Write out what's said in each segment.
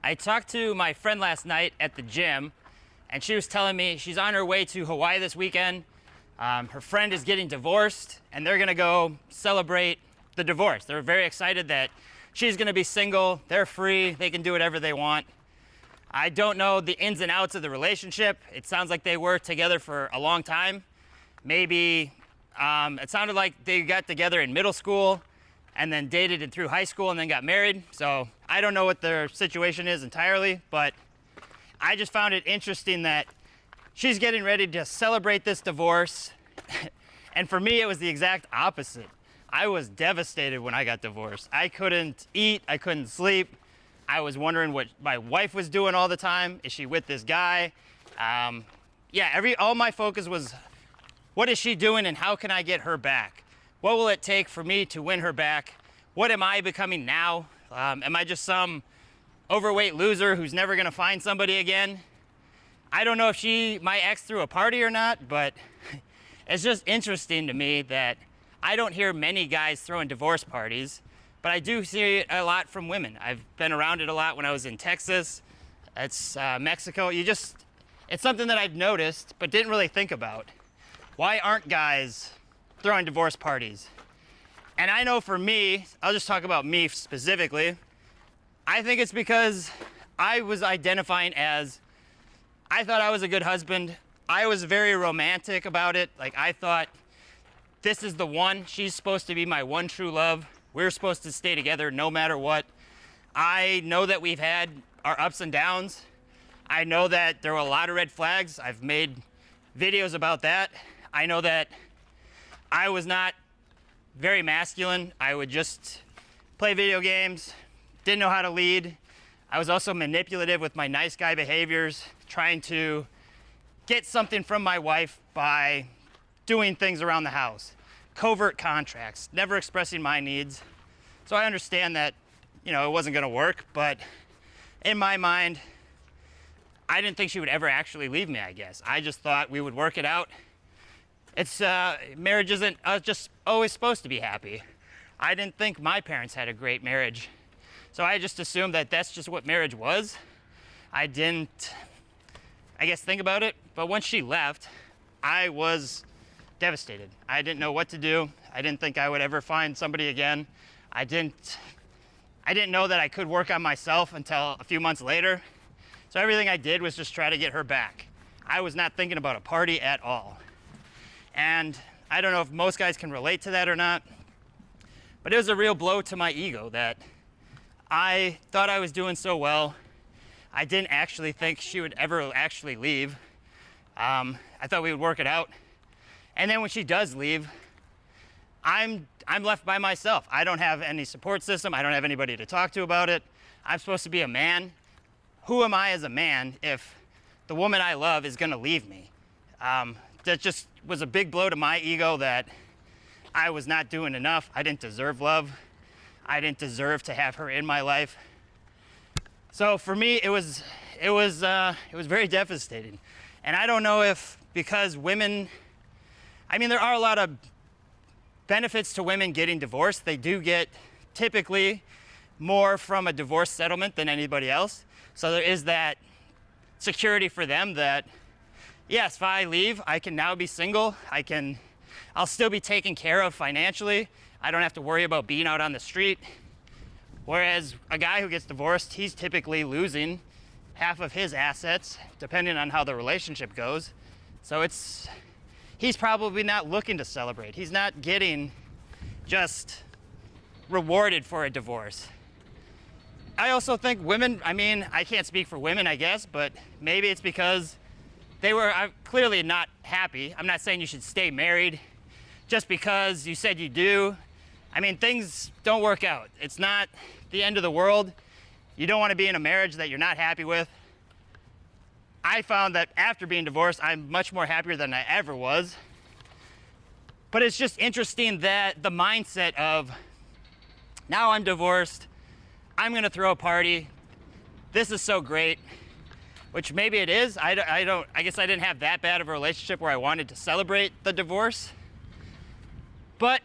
I talked to my friend last night at the gym, and she was telling me she's on her way to Hawaii this weekend. Her friend is getting divorced, and they're gonna go celebrate the divorce. They're very excited that she's gonna be single, they're free, they can do whatever they want. I don't know the ins and outs of the relationship. It sounds like they were together for a long time. Maybe, it sounded like they got together in middle school and then dated it through high school and then got married. So I don't know what their situation is entirely, but I just found it interesting that she's getting ready to celebrate this divorce. And for me, it was the exact opposite. I was devastated when I got divorced. I couldn't eat, I couldn't sleep. I was wondering what my wife was doing all the time. Is she with this guy? All my focus was, what is she doing and how can I get her back? What will it take for me to win her back? What am I becoming now? Am I just some overweight loser who's never gonna find somebody again? I don't know if my ex threw a party or not, but it's just interesting to me that I don't hear many guys throwing divorce parties, but I do see it a lot from women. I've been around it a lot when I was in Texas. It's Mexico. It's something that I've noticed, but didn't really think about. Why aren't guys throwing divorce parties? And I know for me, I'll just talk about me specifically. I think it's because I was identifying as, I thought I was a good husband. I was very romantic about it. Like, I thought, this is the one. She's supposed to be my one true love. We're supposed to stay together no matter what. I know that we've had our ups and downs. I know that there were a lot of red flags. I've made videos about that. I know that I was not very masculine. I would just play video games, didn't know how to lead. I was also manipulative with my nice guy behaviors, trying to get something from my wife by doing things around the house. Covert contracts, never expressing my needs. So I understand that, it wasn't gonna work, but in my mind, I didn't think she would ever actually leave me, I guess. I just thought we would work it out. Marriage isn't just always supposed to be happy. I didn't think my parents had a great marriage. So I just assumed that that's just what marriage was. I didn't, think about it. But once she left, I was devastated. I didn't know what to do. I didn't think I would ever find somebody again. I didn't know that I could work on myself until a few months later. So everything I did was just try to get her back. I was not thinking about a party at all. And I don't know if most guys can relate to that or not, but it was a real blow to my ego that I thought I was doing so well. I didn't actually think she would ever actually leave. I thought we would work it out. And then when she does leave, I'm left by myself. I don't have any support system. I don't have anybody to talk to about it. I'm supposed to be a man. Who am I as a man if the woman I love is gonna leave me? That just was a big blow to my ego that I was not doing enough. I didn't deserve love. I didn't deserve to have her in my life. So for me, it was very devastating. And I don't know if because women, there are a lot of benefits to women getting divorced. They do get typically more from a divorce settlement than anybody else. So there is that security for them that, yes, if I leave, I can now be single. I'll still be taken care of financially. I don't have to worry about being out on the street. Whereas a guy who gets divorced, he's typically losing half of his assets, depending on how the relationship goes. So he's probably not looking to celebrate. He's not getting just rewarded for a divorce. I also think women, I can't speak for women, I guess, but maybe it's because they were clearly not happy. I'm not saying you should stay married just because you said you do. Things don't work out. It's not the end of the world. You don't want to be in a marriage that you're not happy with. I found that after being divorced, I'm much more happier than I ever was. But it's just interesting that the mindset of, now I'm divorced, I'm gonna throw a party, this is so great, which maybe it is. I guess I didn't have that bad of a relationship where I wanted to celebrate the divorce. But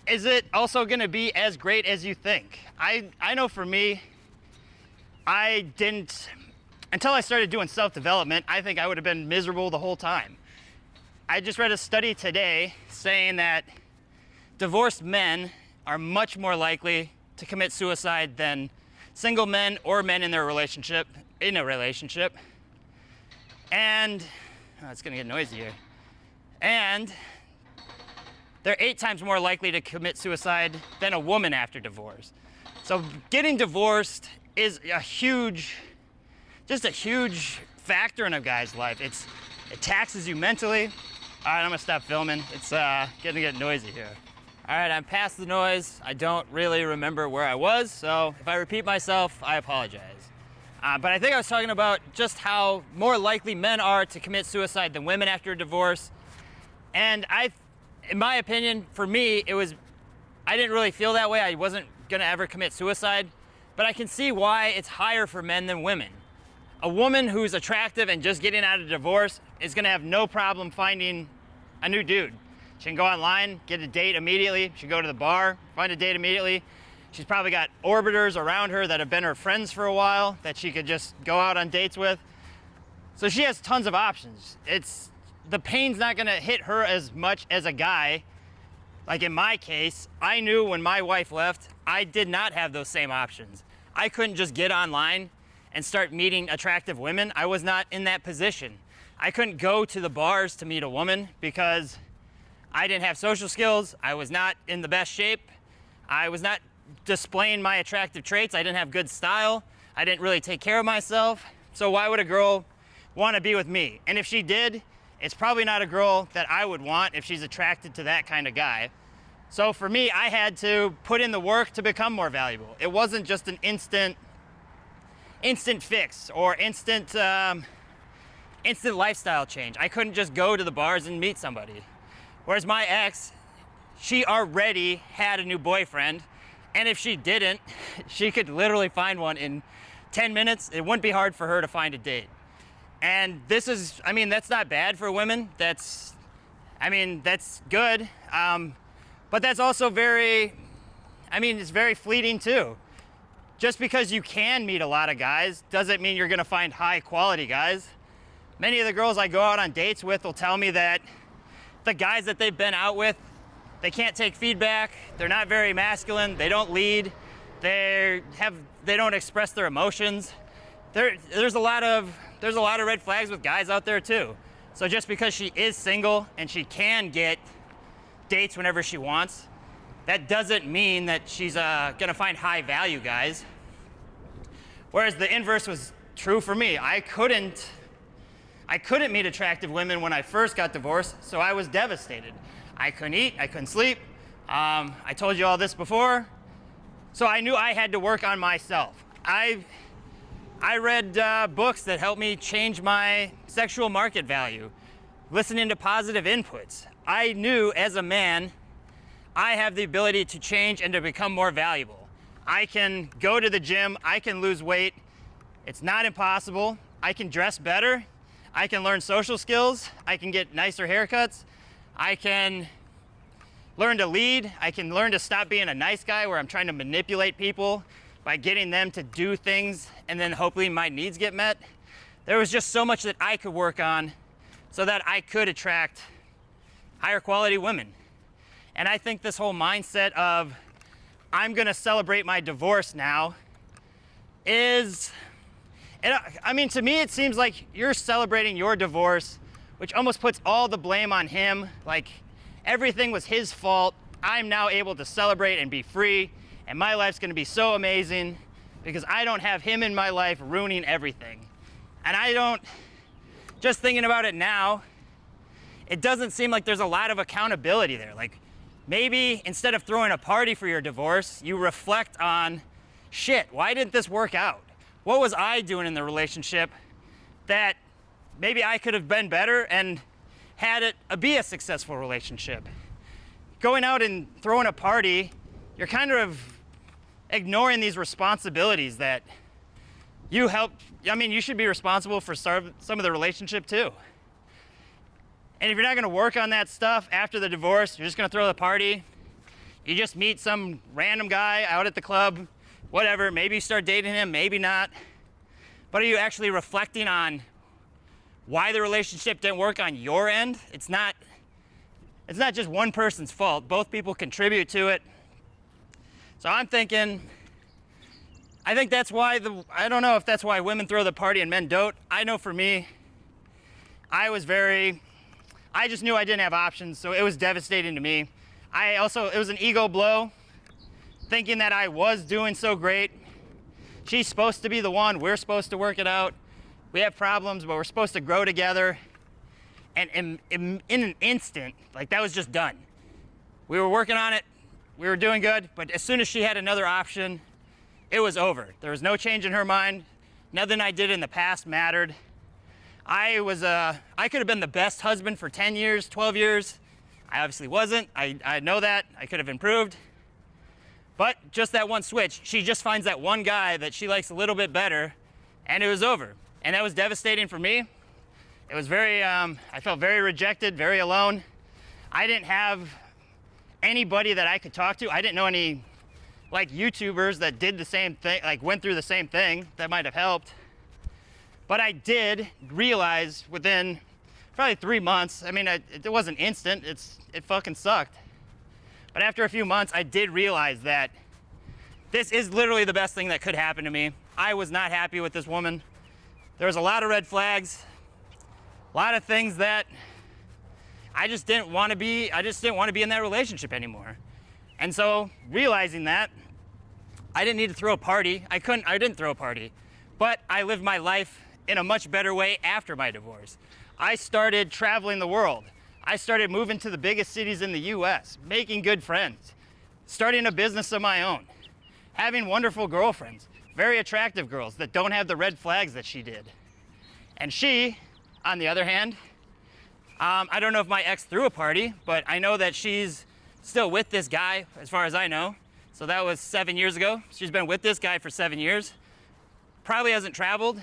is it also gonna be as great as you think? I know for me, I didn't, until I started doing self-development, I think I would have been miserable the whole time. I just read a study today saying that divorced men are much more likely to commit suicide than single men or men in a relationship. And, oh, it's gonna get noisy here. And they're 8 times more likely to commit suicide than a woman after divorce. So getting divorced is just a huge factor in a guy's life. It taxes you mentally. All right, I'm gonna stop filming. It's gonna get noisy here. All right, I'm past the noise. I don't really remember where I was, so if I repeat myself, I apologize. But I think I was talking about just how more likely men are to commit suicide than women after a divorce. And in my opinion, for me, I didn't really feel that way. I wasn't gonna ever commit suicide, but I can see why it's higher for men than women. A woman who's attractive and just getting out of divorce is gonna have no problem finding a new dude. She can go online, get a date immediately. She can go to the bar, find a date immediately. She's probably got orbiters around her that have been her friends for a while that she could just go out on dates with. So she has tons of options. The pain's not gonna hit her as much as a guy. Like in my case, I knew when my wife left, I did not have those same options. I couldn't just get online and start meeting attractive women. I was not in that position. I couldn't go to the bars to meet a woman because I didn't have social skills. I was not in the best shape. I was not displaying my attractive traits. I didn't have good style. I didn't really take care of myself. So why would a girl want to be with me? And if she did, it's probably not a girl that I would want if she's attracted to that kind of guy. So for me, I had to put in the work to become more valuable. It wasn't just an instant fix or instant lifestyle change. I couldn't just go to the bars and meet somebody. Whereas my ex, she already had a new boyfriend, and if she didn't, she could literally find one in 10 minutes. It wouldn't be hard for her to find a date. And that's not bad for women. That's good. But that's also it's very fleeting too. Just because you can meet a lot of guys doesn't mean you're gonna find high quality guys. Many of the girls I go out on dates with will tell me that the guys that they've been out with, they can't take feedback, they're not very masculine, they don't lead, they don't express their emotions. There's a lot of red flags with guys out there too. So just because she is single and she can get dates whenever she wants, that doesn't mean that she's gonna find high value guys. Whereas the inverse was true for me. I couldn't meet attractive women when I first got divorced, so I was devastated. I couldn't eat, I couldn't sleep. I told you all this before. So I knew I had to work on myself. I read books that helped me change my sexual market value, listening to positive inputs. I knew as a man, I have the ability to change and to become more valuable. I can go to the gym, I can lose weight. It's not impossible. I can dress better. I can learn social skills. I can get nicer haircuts. I can learn to lead. I can learn to stop being a nice guy where I'm trying to manipulate people by getting them to do things and then hopefully my needs get met. There was just so much that I could work on so that I could attract higher quality women. And I think this whole mindset of I'm gonna celebrate my divorce now to me it seems like you're celebrating your divorce, which almost puts all the blame on him, like everything was his fault. I'm now able to celebrate and be free, and my life's gonna be so amazing because I don't have him in my life ruining everything. And just thinking about it now, it doesn't seem like there's a lot of accountability there. Like maybe instead of throwing a party for your divorce, you reflect on, shit, why didn't this work out? What was I doing in the relationship that maybe I could have been better and had it be a successful relationship? Going out and throwing a party, you're kind of ignoring these responsibilities that you should be responsible for some of the relationship too. And if you're not gonna work on that stuff after the divorce, you're just gonna throw the party, you just meet some random guy out at the club, whatever, maybe you start dating him, maybe not. but are you actually reflecting on why the relationship didn't work on your end? It's not just one person's fault. Both people contribute to it. So I'm thinking, I think that's why I don't know if that's why women throw the party and men don't. I know for me, I just knew I didn't have options, so it was devastating to me. It was an ego blow, thinking that I was doing so great. She's supposed to be the one, we're supposed to work it out. We have problems, but we're supposed to grow together. And in an instant, like, that was just done. We were working on it, we were doing good, but as soon as she had another option, it was over. There was no change in her mind. Nothing I did in the past mattered. I could have been the best husband for 10 years, 12 years. I obviously wasn't. I know that. I could have improved. But just that one switch, she just finds that one guy that she likes a little bit better, and it was over. And that was devastating for me. It was I felt very rejected, very alone. I didn't have anybody that I could talk to. I didn't know any like YouTubers that did the same thing, like went through the same thing that might have helped. But I did realize within probably 3 months, I mean, it wasn't instant, it fucking sucked. But after a few months, I did realize that this is literally the best thing that could happen to me. I was not happy with this woman. There was a lot of red flags, a lot of things that I just didn't want to be in that relationship anymore. And so realizing that, I didn't need to throw a party. I didn't throw a party, but I lived my life in a much better way after my divorce. I started traveling the world. I started moving to the biggest cities in the US, making good friends, starting a business of my own, having wonderful girlfriends, very attractive girls that don't have the red flags that she did. And she, on the other hand, I don't know if my ex threw a party, but I know that she's still with this guy, as far as I know. So that was 7 years ago. She's been with this guy for 7 years. Probably hasn't traveled.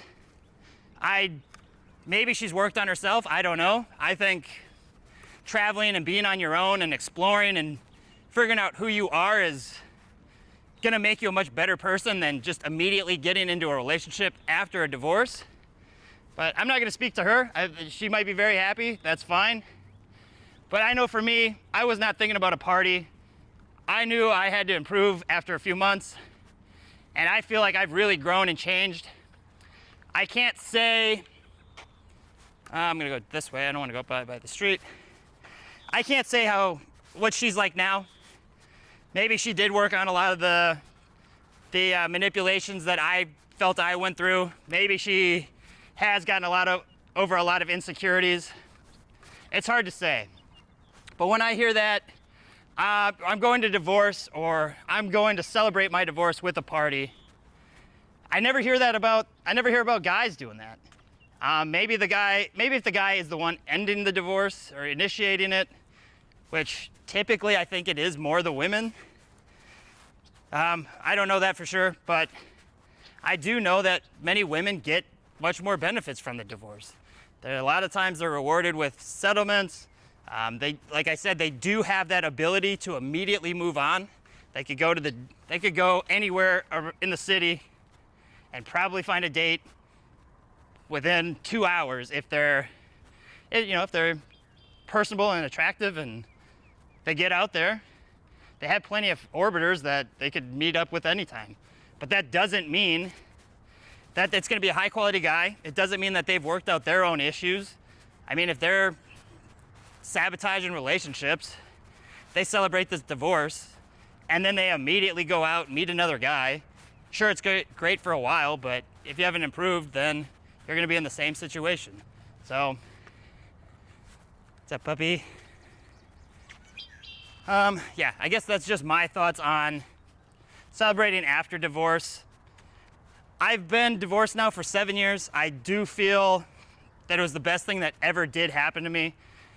Maybe she's worked on herself, I don't know. I think traveling and being on your own and exploring and figuring out who you are is gonna make you a much better person than just immediately getting into a relationship after a divorce. But I'm not gonna speak to her. She might be very happy, that's fine. But I know for me, I was not thinking about a party. I knew I had to improve after a few months, and I feel like I've really grown and changed. I can't say, I'm gonna go this way, I don't wanna go up by the street. I can't say what she's like now. Maybe she did work on a lot of the manipulations that I felt I went through. Maybe she has gotten over a lot of insecurities. It's hard to say. But when I hear that I'm going to divorce or I'm going to celebrate my divorce with a party, I never hear about guys doing that. Maybe if the guy is the one ending the divorce or initiating it, which typically I think it is more the women. I don't know that for sure, but I do know that many women get much more benefits from the divorce. A lot of times they're rewarded with settlements. Like I said, they do have that ability to immediately move on. They could go anywhere in the city and probably find a date within 2 hours if they're personable and attractive and they get out there. They have plenty of orbiters that they could meet up with anytime. But that doesn't mean that it's going to be a high quality guy. It doesn't mean that they've worked out their own issues. I mean, if they're sabotaging relationships, they celebrate this divorce, and then they immediately go out and meet another guy. Sure, it's great for a while, but if you haven't improved, then you're going to be in the same situation. So, what's up, puppy? Yeah, I guess that's just my thoughts on celebrating after divorce. I've been divorced now for 7 years. I do feel that it was the best thing that ever did happen to me.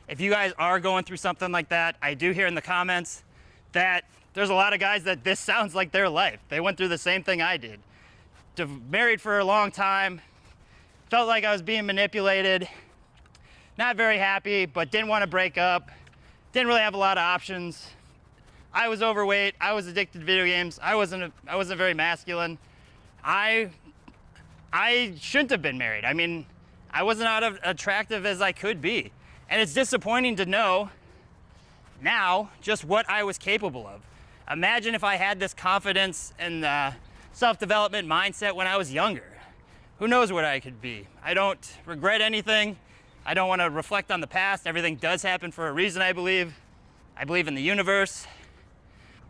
If you guys are going through something like that, I do hear in the comments that there's a lot of guys that this sounds like their life. They went through the same thing I did. Married for a long time, felt like I was being manipulated, not very happy, but didn't want to break up, didn't really have a lot of options. I was overweight, I was addicted to video games, I wasn't very masculine. I I shouldn't have been married. I mean, I wasn't as attractive as I could be. And it's disappointing to know now just what I was capable of. Imagine if I had this confidence and self-development mindset when I was younger. Who knows what I could be? I don't regret anything. I don't want to reflect on the past. Everything does happen for a reason, I believe. I believe in the universe.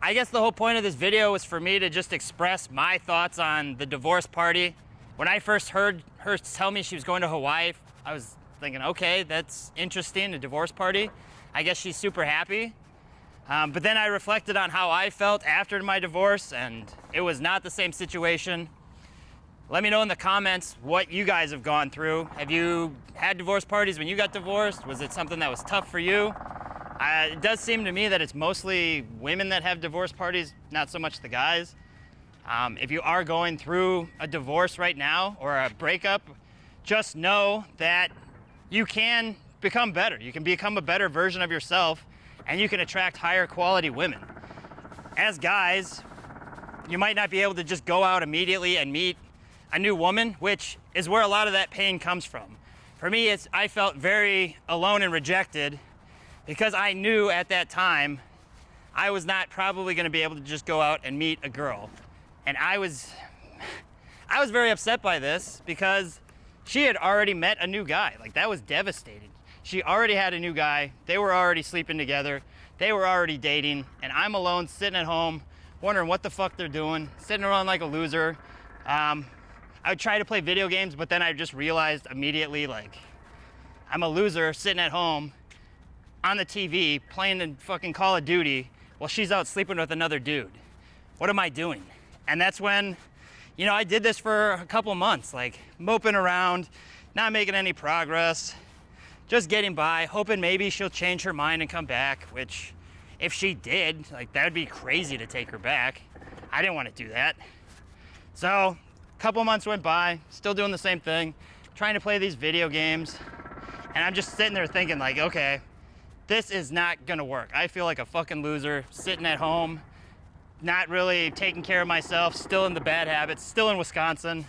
I guess the whole point of this video was for me to just express my thoughts on the divorce party. When I first heard her tell me she was going to Hawaii, I was thinking, okay, that's interesting, a divorce party. I guess she's super happy. But then I reflected on how I felt after my divorce, and it was not the same situation. Let me know in the comments what you guys have gone through. Have you had divorce parties when you got divorced? Was it something that was tough for you? It does seem to me that it's mostly women that have divorce parties, not so much the guys. If you are going through a divorce right now or a breakup, just know that you can become better. You can become a better version of yourself, and you can attract higher quality women. As guys, you might not be able to just go out immediately and meet a new woman, which is where a lot of that pain comes from. For me, I felt very alone and rejected because I knew at that time I was not probably going to be able to just go out and meet a girl. And I was very upset by this because she had already met a new guy. Like, that was devastating. She already had a new guy. They were already sleeping together. They were already dating. And I'm alone sitting at home wondering what the fuck they're doing, sitting around like a loser. I would try to play video games, but then I just realized immediately, like, I'm a loser sitting at home on the TV playing the fucking Call of Duty while she's out sleeping with another dude. What am I doing? And that's when, you know, I did this for a couple months, like moping around, not making any progress, just getting by, hoping maybe she'll change her mind and come back, which if she did, like, that would be crazy to take her back. I didn't want to do that. So a couple months went by, still doing the same thing, trying to play these video games. And I'm just sitting there thinking, like, okay, this is not gonna work. I feel like a fucking loser sitting at home, not really taking care of myself, still in the bad habits, still in Wisconsin.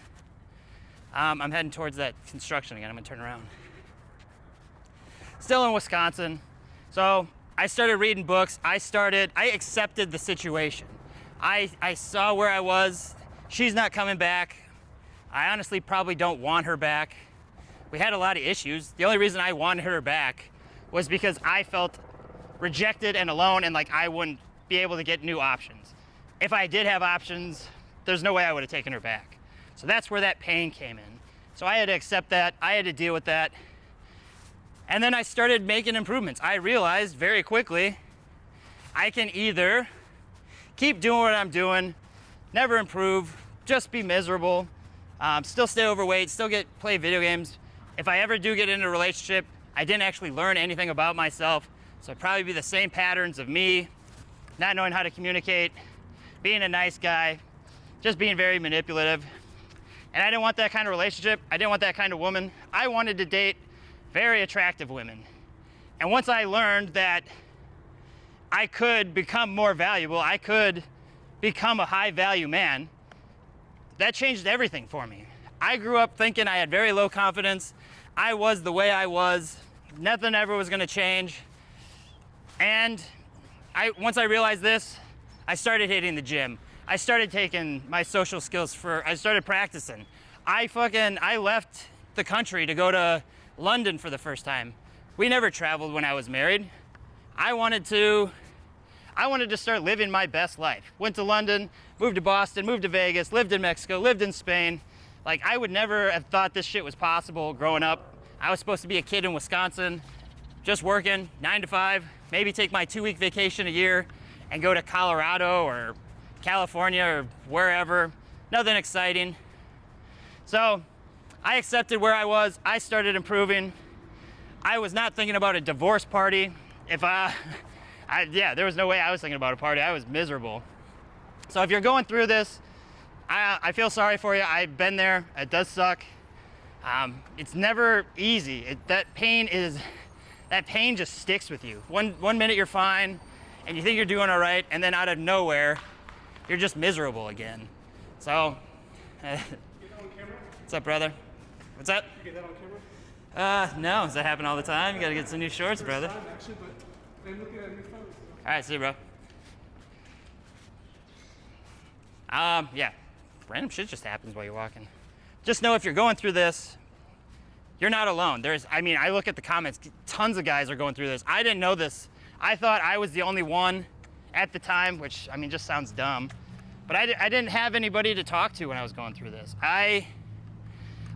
I'm heading towards that construction again. I'm gonna turn around. Still in Wisconsin. So I started reading books. I accepted the situation. I saw where I was. She's not coming back. I honestly probably don't want her back. We had a lot of issues. The only reason I wanted her back was because I felt rejected and alone, and like I wouldn't be able to get new options. If I did have options, there's no way I would have taken her back. So that's where that pain came in. So I had to accept that. I had to deal with that. And then I started making improvements. I realized very quickly I can either keep doing what I'm doing, never improve, just be miserable, still stay overweight, still play video games. If I ever do get into a relationship, I didn't actually learn anything about myself, so it'd probably be the same patterns of me not knowing how to communicate, being a nice guy, just being very manipulative. And I didn't want that kind of relationship. I didn't want that kind of woman. I wanted to date very attractive women. And once I learned that I could become more valuable, I could become a high value man, that changed everything for me. I grew up thinking I had very low confidence. I was the way I was. Nothing ever was gonna change. And once I realized this, I started hitting the gym. I started taking my social skills I started practicing. I left the country to go to London for the first time. We never traveled when I was married. I wanted to start living my best life. Went to London, moved to Boston, moved to Vegas, lived in Mexico, lived in Spain. Like, I would never have thought this shit was possible growing up. I was supposed to be a kid in Wisconsin, just working 9 to 5, maybe take my 2-week vacation a year and go to Colorado or California or wherever. Nothing exciting. So I accepted where I was. I started improving. I was not thinking about a divorce party. There was no way I was thinking about a party. I was miserable. So if you're going through this, I feel sorry for you. I've been there. It does suck. It's never easy. That pain just sticks with you. One minute you're fine and you think you're doing all right, and then out of nowhere, you're just miserable again. So What's up, brother? What's up? You get that on camera? No. Does that happen all the time? You gotta get some new shorts, brother. First time, actually, but I'm looking at new photos. All right, see you, bro. Yeah. Random shit just happens while you're walking. Just know if you're going through this, you're not alone. I look at the comments, tons of guys are going through this. I didn't know this. I thought I was the only one at the time, which, just sounds dumb. But I didn't have anybody to talk to when I was going through this.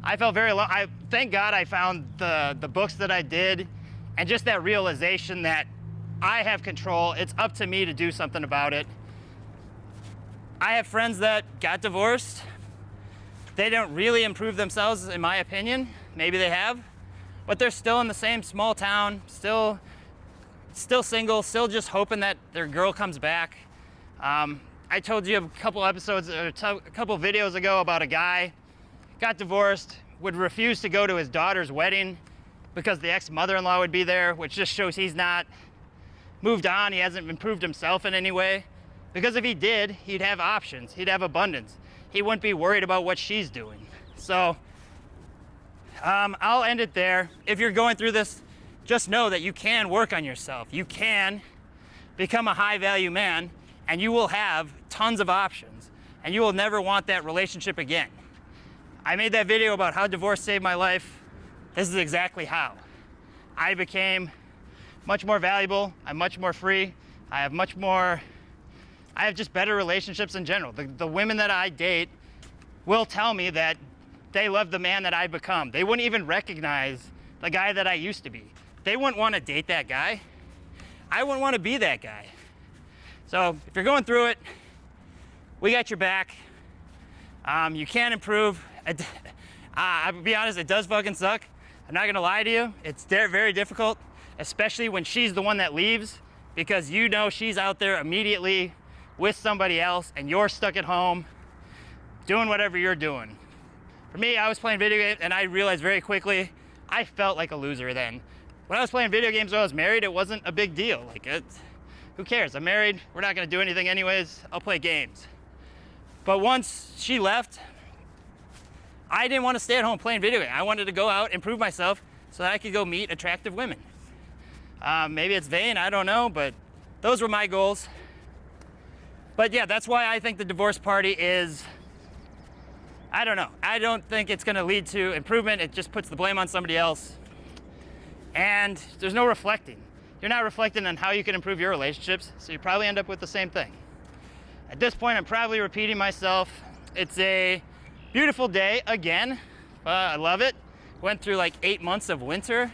I felt very alone. Thank God I found the books that I did, and just that realization that I have control. It's up to me to do something about it. I have friends that got divorced. They don't really improve themselves, in my opinion. Maybe they have, but they're still in the same small town, still single, still just hoping that their girl comes back. I told you a couple videos ago about a guy got divorced, would refuse to go to his daughter's wedding because the ex-mother-in-law would be there, which just shows he's not moved on. He hasn't improved himself in any way. Because if he did, he'd have options. He'd have abundance. He wouldn't be worried about what she's doing. So I'll end it there. If you're going through this, just know that you can work on yourself. You can become a high-value man, and you will have tons of options, and you will never want that relationship again. I made that video about how divorce saved my life. This is exactly how. I became much more valuable. I'm much more free. I have just better relationships in general. The women that I date will tell me that they love the man that I've become. They wouldn't even recognize the guy that I used to be. They wouldn't want to date that guy. I wouldn't want to be that guy. So if you're going through it, we got your back. You can improve. I'll be honest, it does fucking suck. I'm not gonna lie to you. It's very difficult, especially when she's the one that leaves, because you know she's out there immediately with somebody else and you're stuck at home doing whatever you're doing. For me, I was playing video games and I realized very quickly I felt like a loser then. When I was playing video games when I was married, it wasn't a big deal. Who cares? I'm married, we're not gonna do anything anyways, I'll play games. But once she left, I didn't want to stay at home playing video games. I wanted to go out, improve myself so that I could go meet attractive women. Maybe it's vain, I don't know, but those were my goals. But yeah, that's why I think the divorce party is, I don't know. I don't think it's gonna lead to improvement. It just puts the blame on somebody else. And there's no reflecting. You're not reflecting on how you can improve your relationships, so you probably end up with the same thing. At this point, I'm probably repeating myself. It's a beautiful day again. I love it. Went through like 8 months of winter,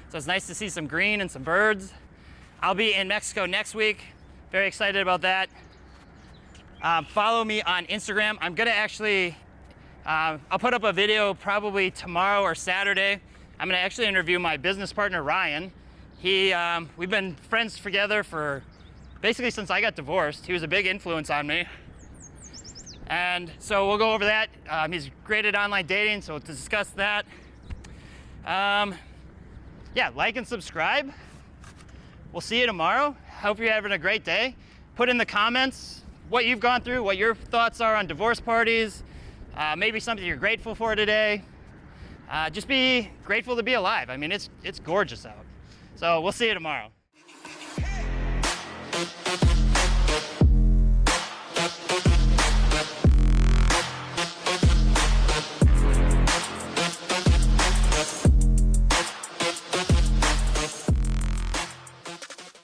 so it's nice to see some green and some birds. I'll be in Mexico next week. Very excited about that. Follow me on Instagram. I'm gonna actually, I'll put up a video probably tomorrow or Saturday. I'm gonna actually interview my business partner, Ryan. We've been friends together for basically since I got divorced. He was a big influence on me. And so we'll go over that. He's great at online dating, so to discuss that. Yeah, like and subscribe. We'll see you tomorrow. Hope you're having a great day. Put in the comments what you've gone through, what your thoughts are on divorce parties, maybe something you're grateful for today. Just be grateful to be alive. I mean, it's gorgeous out. So we'll see you tomorrow.